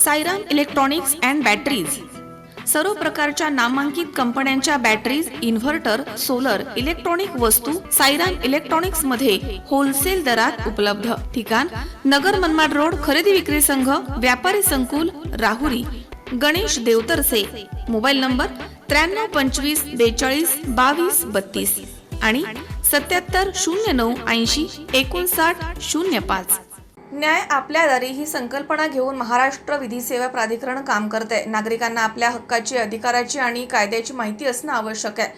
Sairam electronics and batteries सर्व प्रकारच्या नामांकित कंपन्यांच्या बॅटरीज, इन्व्हर्टर, सोलर, इलेक्ट्रॉनिक वस्तू सायराम इलेक्ट्रॉनिक्स मध्ये होलसेल दरात उपलब्ध. ठिकाण नगर मनमाड रोड, खरेदी विक्री संघ, व्यापारी संकुल, राहुरी. गणेश देवतरसे. मोबाईल नंबर 93 25 42 22 32 आणि 77 09 80 59 05. न्याय आपल्या दारी ही संकल्पना घेऊन महाराष्ट्र विधी सेवा प्राधिकरण काम करते. नागरिकांना आपल्या हक्काची, अधिकाराची आणि कायद्याची माहिती असणं आवश्यक आहे.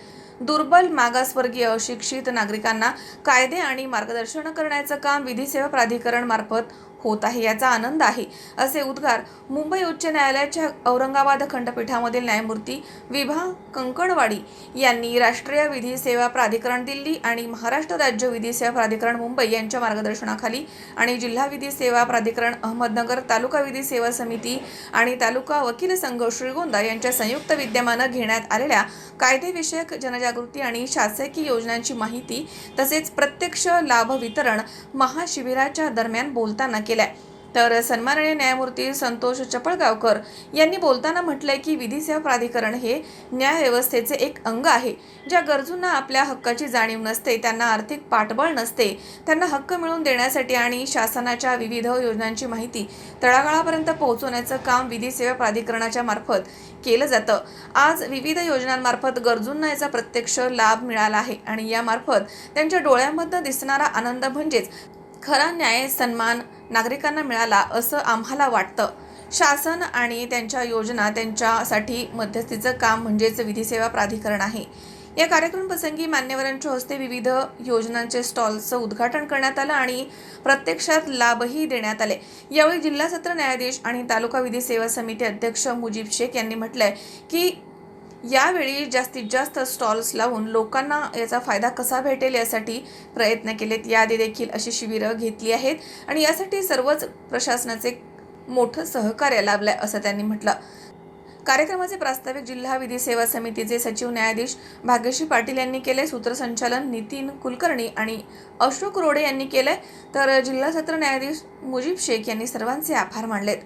दुर्बल, मागासवर्गीय, अशिक्षित नागरिकांना कायदे आणि मार्गदर्शन करण्याचं काम विधी सेवा प्राधिकरण मार्फत होत आहे, याचा आनंद आहे, असे उद्गार मुंबई उच्च न्यायालयाच्या औरंगाबाद खंडपीठामधील न्यायमूर्ती विभा कंकणवाडी यांनी राष्ट्रीय विधी सेवा प्राधिकरण दिल्ली आणि महाराष्ट्र राज्य विधी सेवा प्राधिकरण मुंबई यांच्या मार्गदर्शनाखाली आणि जिल्हा विधी सेवा प्राधिकरण अहमदनगर, तालुका विधी सेवा समिती आणि तालुका वकील संघ श्रीगोंदा यांच्या संयुक्त विद्यमानं घेण्यात आलेल्या कायदेविषयक जनजागृती आणि शासकीय योजनांची माहिती तसेच प्रत्यक्ष लाभ वितरण महाशिबिराच्या दरम्यान बोलताना केलाय. तर सन्माननीय न्यायमूर्ती संतोष चपळगावकर यांनी बोलताना म्हटलंय की विधी सेवा प्राधिकरण हे न्याय व्यवस्थेचे एक अंग आहे. ज्या गरजूंना आपल्या हक्काची जाणीव नसते, त्यांना आर्थिक पाठबळ नसते, त्यांना हक्क मिळवून देण्यासाठी आणि शासनाच्या विविध योजनांची माहिती तळागाळापर्यंत पोहोचवण्याचं काम विधी सेवा प्राधिकरणाच्या मार्फत केलं जातं. आज विविध योजनांमार्फत गरजूंना याचा प्रत्यक्ष लाभ मिळाला आहे आणि यामार्फत त्यांच्या डोळ्यामध्ये दिसणारा आनंद म्हणजेच खरा न्याय, सन्मान नागरिकांना मिळाला असं आम्हाला वाटतं. शासन आणि त्यांच्या योजना त्यांच्यासाठी मध्यस्थीचं काम म्हणजेच विधी सेवा प्राधिकरण आहे. या कार्यक्रमप्रसंगी मान्यवरांच्या हस्ते विविध योजनांचे स्टॉल्सचं उद्घाटन करण्यात आलं आणि प्रत्यक्षात लाभही देण्यात आले. यावेळी जिल्हा सत्र न्यायाधीश आणि तालुका विधी सेवा समिती अध्यक्ष मुजीब शेख यांनी म्हटलंय की यावेळी जास्तीत जास्त स्टॉल्स लावून लोकांना याचा फायदा कसा भेटेल यासाठी प्रयत्न केलेत. याआधी देखील अशी शिबिरं घेतली आहेत आणि यासाठी सर्वच प्रशासनाचे मोठं सहकार्य लाभलंय असं त्यांनी म्हटलं. कार्यक्रमाचे प्रास्ताविक जिल्हा विधी सेवा समितीचे सचिव न्यायाधीश भाग्यश्री पाटील यांनी केले. सूत्रसंचालन नितीन कुलकर्णी आणि अशोक रोडे यांनी केले. तर जिल्हा सत्र न्यायाधीश मुजीब शेख यांनी सर्वांचे आभार मानलेत.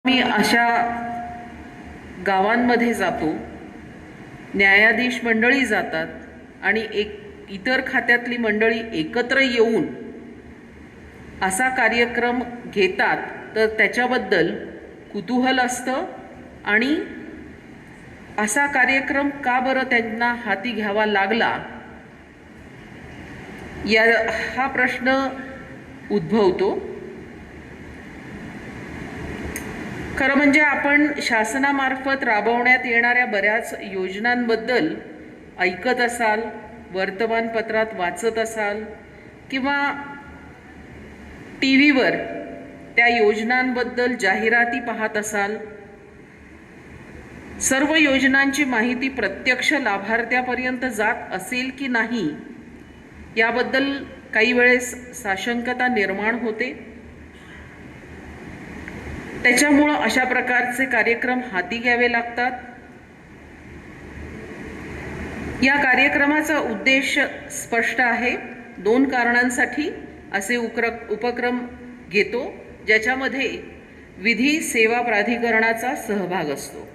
मी अशा गावांमध्ये जातो, न्यायाधीश मंडळी जातात आणि इतर खात्यातली मंडळी एकत्र येऊन असा कार्यक्रम घेतात, तर त्याच्याबद्दल कुतूहल असतं आणि असा कार्यक्रम का बरं त्यांना हाती घ्यावा लागला हा प्रश्न उद्भवतो. खरं म्हणजे आपण शासनामार्फत राबवण्यात येणाऱ्या बऱ्याच योजनांबद्दल ऐकत असाल, वर्तमानपत्रात वाचत असाल किंवा टीव्हीवर त्या योजनांबद्दल जाहिराती पाहत असाल. सर्व योजनांची माहिती प्रत्यक्ष लाभार्थ्यापर्यंत जात असेल की नाही याबद्दल काही वेळेस साशंकता निर्माण होते. त्याच्यामुळं अशा प्रकारचे कार्यक्रम हाती घ्यावे लागतात. या कार्यक्रमाचा उद्देश स्पष्ट आहे. 2 कारणांसाठी असे उपक्रम घेतो, ज्याच्यामध्ये विधी सेवा प्राधिकरणाचा सहभाग असतो.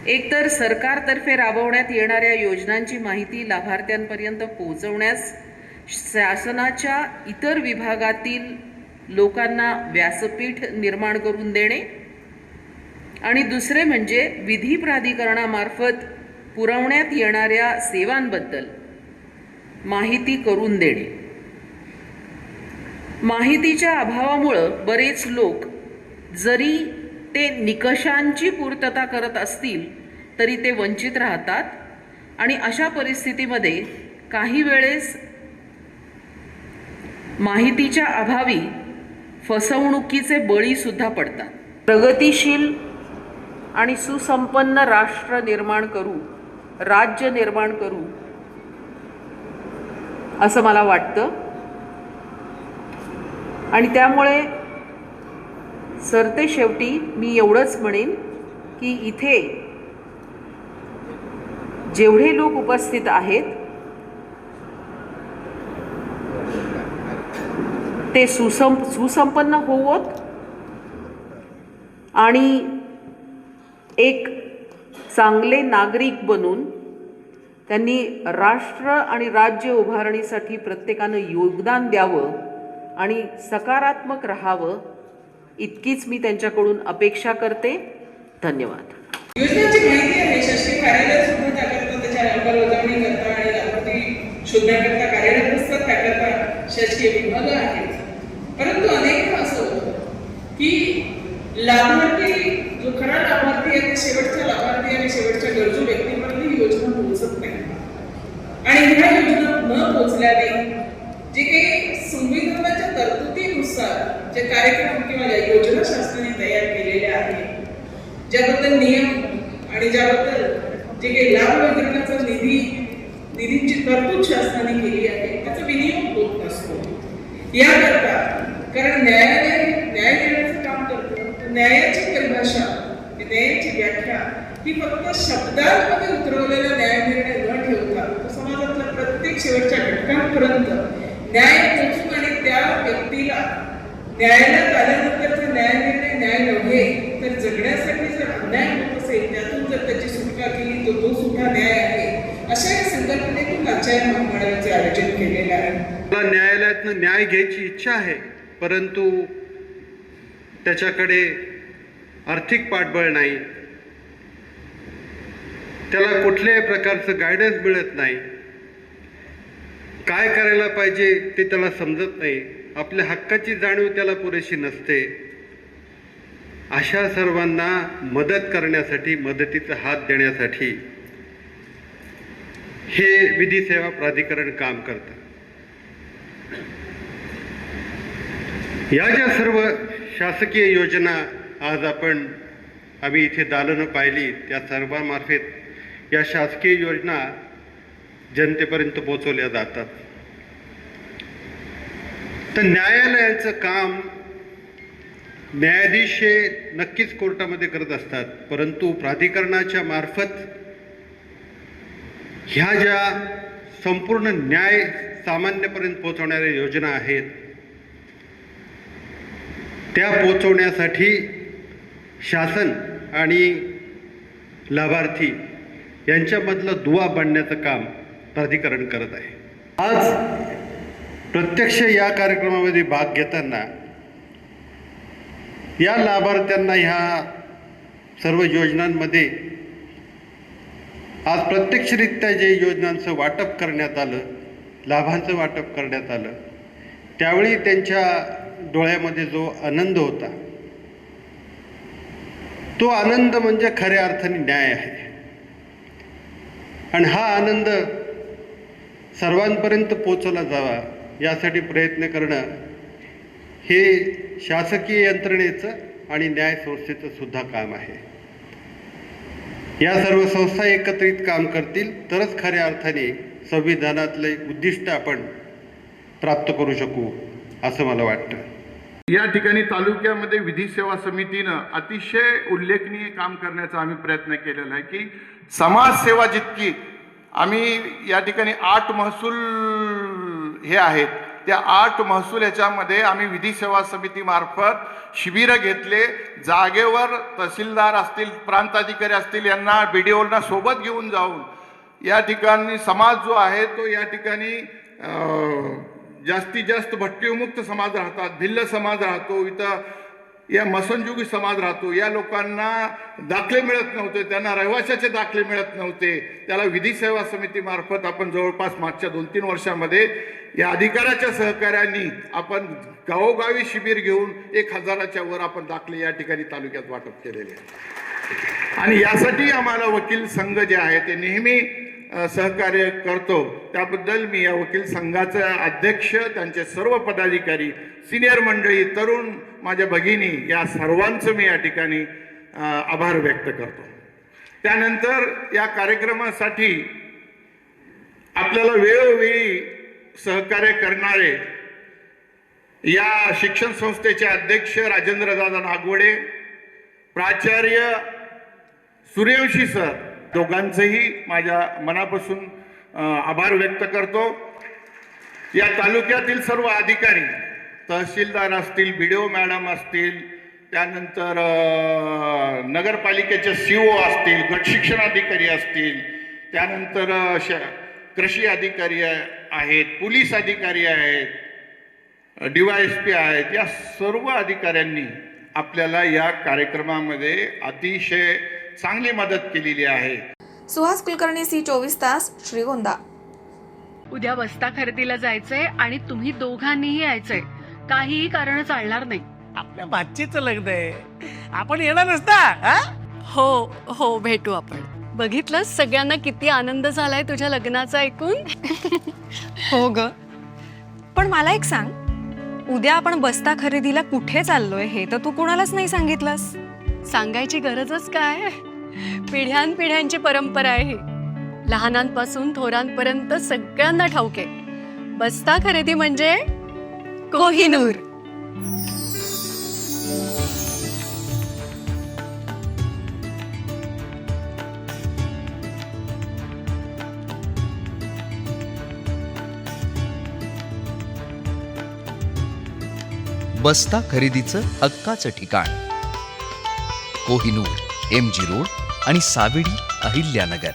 एकतर सरकारतर्फे राबवण्यात येणाऱ्या योजनांची माहिती लाभार्थ्यांपर्यंत पोहोचवण्यास शासनाच्या इतर विभागातील लोकांना व्यासपीठ निर्माण करून देणे आणि दुसरे म्हणजे विधी प्राधिकरणामार्फत पुरवण्यात येणाऱ्या सेवांबद्दल माहिती करून देणे. माहितीच्या अभावामुळं बरेच लोक जरी ते निकषांची पूर्तता करत असतील तरी ते वंचित राहतात आणि अशा परिस्थितीमध्ये काही वेळेस माहितीच्या अभावी फसवणुकीचे बळी सुद्धा पडतात. प्रगतिशील आणि सुसंपन्न राष्ट्र निर्माण करू, राज्य निर्माण करू असं मला वाटतं आणि त्यामुळे सरते शेवटी मी एवढंच म्हणेन की इथे जेवढे लोक उपस्थित आहेत ते सुसंपन्न होवोत आणि एक चांगले नागरिक बनून त्यांनी राष्ट्र आणि राज्य उभारणीसाठी प्रत्येकानं योगदान द्यावं आणि सकारात्मक राहावं, इतकीच मी त्यांच्याकडून अपेक्षा करते. धन्यवाद. योजनांची माहिती आहे. शासकीय कार्यालय सुद्धा त्याकरता त्याच्या अंमलबजावणी करता आणि लाभार्थी शोधण्याकरता कार्यरत असतात. त्याकरता शासकीय विभाग आहेत. परंतु अनेकदा असं होतं की लाभार्थी जो खरा लाभार्थी आहे, शेवटच्या लाभार्थी आणि शेवटच्या गरजू व्यक्तीपर्यंत ही योजना पोहोचत नाही. आणि ह्या योजना न पोहोचल्याने जे काही संविधानाच्या तरतुदीनुसार जे कार्यक्रम किंवा योजना शासनाने तयार केलेल्या आहेत, ज्याबद्दल नियम आणि ज्याबद्दल जे काही लाभ वितरणाचा निधीची तरतूद शासनाने केली आहे, त्याचा विनियोग होत नसतो. याकरता कारण न्यायालय न्याय देण्याचं काम करतं. न्यायाची परिभाषा, न्यायाची व्याख्या ही फक्त शब्दांमध्ये उतरवलेला न्यायनिर्णय न ठेवता तो समाजातल्या प्रत्येक शेवटच्या घटकांपर्यंत न्याय पोहोचून आणि त्या व्यक्तीला न्यायालयात आल्यानंतरचा न्यायनिर्णय न्याय नव्हे तर जगण्यासाठी जर अन्याय होत असेल, त्यातून जर त्याची सुटका केली तर तो सुद्धा न्याय आहे, अशा या संकल्पनेतून आचार्य महामंडळाचे आयोजन केलेलं आहे. मला न्यायालयातनं न्याय घ्यायची इच्छा आहे, परंतु त्याच्याकडे आर्थिक पाठबळ नाही, त्याला कुठल्याही प्रकारचं गायडन्स मिळत नाही, काय करायला पाहिजे ते त्याला समजत नाही, आपल्या हक्काची जाणीव त्याला पुरेशी नसते. अशा सर्वांना मदत करण्यासाठी, मदतीचा हात देण्यासाठी हे विधी सेवा प्राधिकरण काम करतं. या ज्या सर्व शासकीय योजना आज आम्ही इथे दालनं पाहिली, त्या सर्वांमार्फत या शासकीय योजना जनतेपर्यंत पोहोचवल्या जातात. तर न्यायालयाचं काम न्यायाधीश हे नक्कीच कोर्टामध्ये करत असतात, परंतु प्राधिकरणाच्या मार्फत ह्या ज्या संपूर्ण न्याय सामान्यपर्यंत पोहोचवणाऱ्या योजना आहेत, त्या पोहोचवण्यासाठी शासन आणि लाभार्थी यांच्यामधलं दुवा बांधण्याचं काम प्राधिकरण करत आहे. आज प्रत्यक्ष या कार्यक्रमामध्ये भाग घेताना या लाभार्थ्यांना ह्या सर्व योजनांमध्ये आज प्रत्यक्षरित्या जे योजनांचं वाटप करण्यात आलं, लाभांचं वाटप करण्यात आलं, त्यावेळी त्यांच्या डोळ्यामध्ये जो आनंद होता, तो आनंद म्हणजे खऱ्या अर्थाने न्याय आहे. आणि हा आनंद सर्वांपर्यंत पोचवला जावा यासाठी प्रयत्न करणं हे शासकीय यंत्रणेचं आणि न्याय संस्थेचं सुद्धा काम आहे. या सर्व संस्था एकत्रित काम करतील तरच खऱ्या अर्थाने संविधानातले उद्दिष्ट आपण प्राप्त करू शकू असं मला वाटतं. या ठिकाणी तालुक्यामध्ये विधी सेवा समितीनं अतिशय उल्लेखनीय काम करण्याचा आम्ही प्रयत्न केलेला आहे की समाजसेवा जितकी आम्ही या ठिकाणी 8 महसूल हे आहेत, त्या 8 महसूल याच्यामध्ये आम्ही विधी सेवा समितीमार्फत शिबिरं घेतले. जागेवर तहसीलदार असतील, प्रांताधिकारी असतील, यांना BDOना सोबत घेऊन जाऊन या ठिकाणी समाज जो आहे तो या ठिकाणी जास्तीत जास्त भटकेविमुक्त समाज राहतात, भिल्ल समाज राहतो, इथं या मसनजुगी समाज राहतो, या लोकांना दाखले मिळत नव्हते, त्यांना रहिवाशाचे दाखले मिळत नव्हते. त्याला विधी सेवा समितीमार्फत आपण जवळपास मागच्या 2-3 वर्षामध्ये या अधिकाऱ्याच्या सहकार्याने आपण गावोगावी शिबिर घेऊन 1000च्या वर आपण दाखले या ठिकाणी तालुक्यात वाटप केलेले आहे. आणि यासाठी आम्हाला वकील संघ जे आहे ते नेहमी सहकार्य करतो. त्याबद्दल मी या वकील संघाचा अध्यक्ष, त्यांचे सर्व पदाधिकारी, सिनियर मंडळी, तरुण माझ्या भगिनी या सर्वांचं मी या ठिकाणी आभार व्यक्त करतो. त्यानंतर या कार्यक्रमासाठी आपल्याला वेळोवेळी सहकार्य करणारे या शिक्षण संस्थेचे अध्यक्ष राजेंद्रदादा नागवडे, प्राचार्य सूर्यवंशी सर, दोघांचेही माझ्या मनापासून आभार व्यक्त करतो. या तालुक्यातील सर्व अधिकारी, तहसीलदार असतील, BDO मॅडम असतील, त्यानंतर नगरपालिकेचे CO असतील, गट शिक्षण अधिकारी असतील, त्यानंतर कृषी अधिकारी आहेत, पोलीस अधिकारी आहेत, DYSP आहेत, या सर्व अधिकाऱ्यांनी आपल्याला या कार्यक्रमामध्ये अतिशय चांगली मदत केलेली आहे. सुहास कुलकर्णी, C24 तास, श्रीगोंदा. उद्या बस्ता खरेदीला जायचंय आणि तुम्ही दोघांनीही यायचंय. काहीही कारण चालणार नाही. आपल्या बाच्चीचं लग्न आहे, आपण येणार नसता. हो हो, भेटू आपण. बघितलं सगळ्यांना किती आनंद झालाय तुझ्या लग्नाचा ऐकून. हो ग, पण मला एक सांग, उद्या आपण बस्ता खरेदीला कुठे चाललोय हे तर तू कोणालाच नाही सांगितलंस. सांगायची गरजच काय, पिढ्यानपिढ्यांची परंपरा आहे. लहानांपासून थोरांपर्यंत सगळ्यांना ठाऊक आहे, बस्ता खरेदी म्हणजे कोहिनूर. बस्ता खरेदीचं हक्काचं ठिकाण कोहिनूर, MG रोड आणि सावेडी, अहिल्यानगर.